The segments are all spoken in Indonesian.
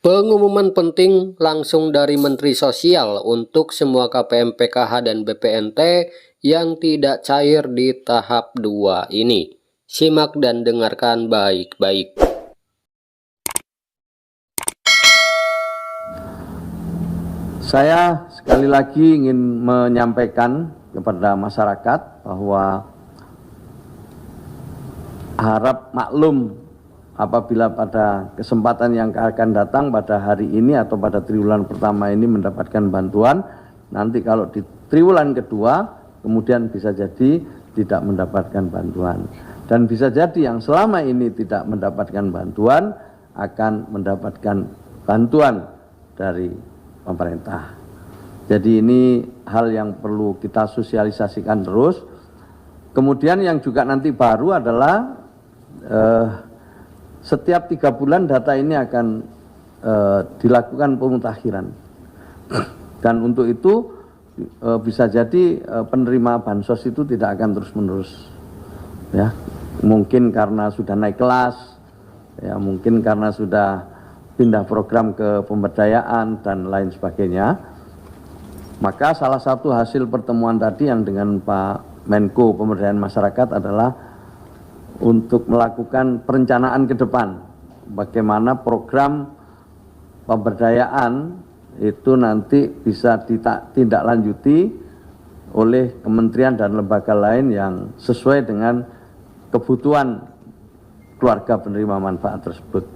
Pengumuman penting langsung dari Menteri Sosial untuk semua KPM PKH dan BPNT yang tidak cair di tahap 2 ini. Simak dan dengarkan baik-baik. Saya sekali lagi ingin menyampaikan kepada masyarakat bahwa harap maklum apabila pada kesempatan yang akan datang pada hari ini atau pada triwulan pertama ini mendapatkan bantuan, nanti kalau di triwulan kedua kemudian bisa jadi tidak mendapatkan bantuan. Dan bisa jadi yang selama ini tidak mendapatkan bantuan akan mendapatkan bantuan dari pemerintah. Jadi ini hal yang perlu kita sosialisasikan terus. Kemudian yang juga nanti baru adalah setiap 3 bulan data ini akan dilakukan pemutakhiran. Dan untuk itu bisa jadi penerima bansos itu tidak akan terus-menerus. Ya, mungkin karena sudah naik kelas, ya mungkin karena sudah pindah program ke pemberdayaan dan lain sebagainya. Maka salah satu hasil pertemuan tadi yang dengan Pak Menko Pemberdayaan Masyarakat adalah untuk melakukan perencanaan ke depan. Bagaimana program pemberdayaan itu nanti bisa ditindaklanjuti oleh kementerian dan lembaga lain yang sesuai dengan kebutuhan keluarga penerima manfaat tersebut.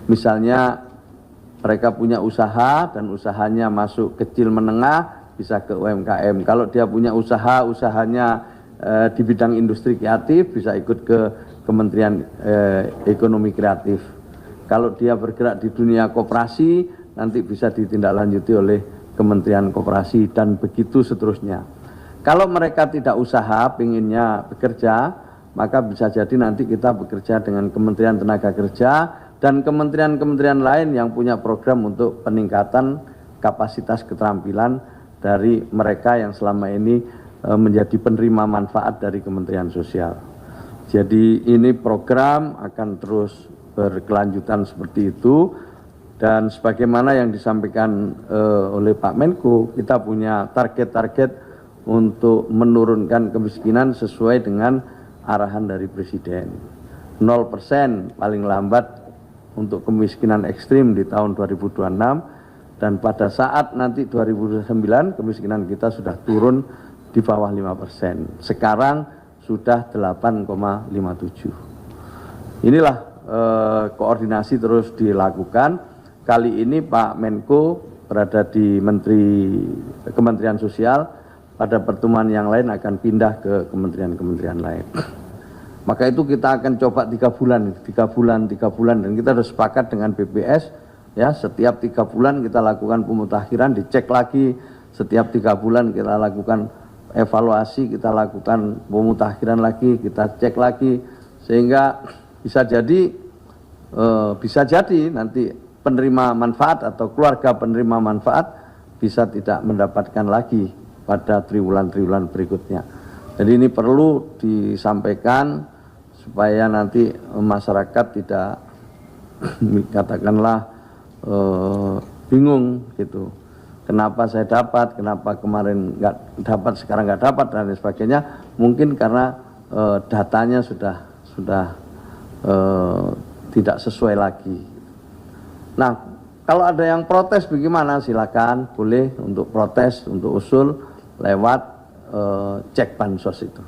Misalnya mereka punya usaha dan usahanya masuk kecil menengah bisa ke UMKM. Kalau dia punya usahanya di bidang industri kreatif bisa ikut ke Kementerian Ekonomi Kreatif. Kalau dia bergerak di dunia koperasi nanti bisa ditindaklanjuti oleh Kementerian Koperasi dan begitu seterusnya. Kalau mereka tidak usaha, pinginnya bekerja, maka bisa jadi nanti kita bekerja dengan Kementerian Tenaga Kerja dan kementerian-kementerian lain yang punya program untuk peningkatan kapasitas keterampilan dari mereka yang selama ini menjadi penerima manfaat dari Kementerian Sosial. Jadi ini program akan terus berkelanjutan seperti itu dan sebagaimana yang disampaikan oleh Pak Menko, kita punya target-target untuk menurunkan kemiskinan sesuai dengan arahan dari Presiden. 0% paling lambat untuk kemiskinan ekstrim di tahun 2026 dan pada saat nanti 2029 kemiskinan kita sudah turun di bawah 5%. Sekarang sudah 8,57. Inilah koordinasi terus dilakukan. Kali ini Pak Menko berada di Kementerian Sosial, pada pertemuan yang lain akan pindah ke kementerian-kementerian lain. Maka itu kita akan coba 3 bulan dan kita sudah sepakat dengan BPS ya, setiap 3 bulan kita lakukan pemutakhiran, dicek lagi, setiap 3 bulan kita lakukan evaluasi, kita lakukan pemutakhiran lagi, kita cek lagi, sehingga bisa jadi nanti penerima manfaat atau keluarga penerima manfaat bisa tidak mendapatkan lagi pada triwulan-triwulan berikutnya. Jadi ini perlu disampaikan supaya nanti masyarakat tidak katakanlah bingung gitu. Kenapa saya dapat, kenapa kemarin nggak dapat, sekarang nggak dapat dan lain sebagainya. Mungkin karena datanya sudah tidak sesuai lagi. Nah, kalau ada yang protes bagaimana? Silakan, boleh untuk protes, untuk usul lewat cek bansos itu.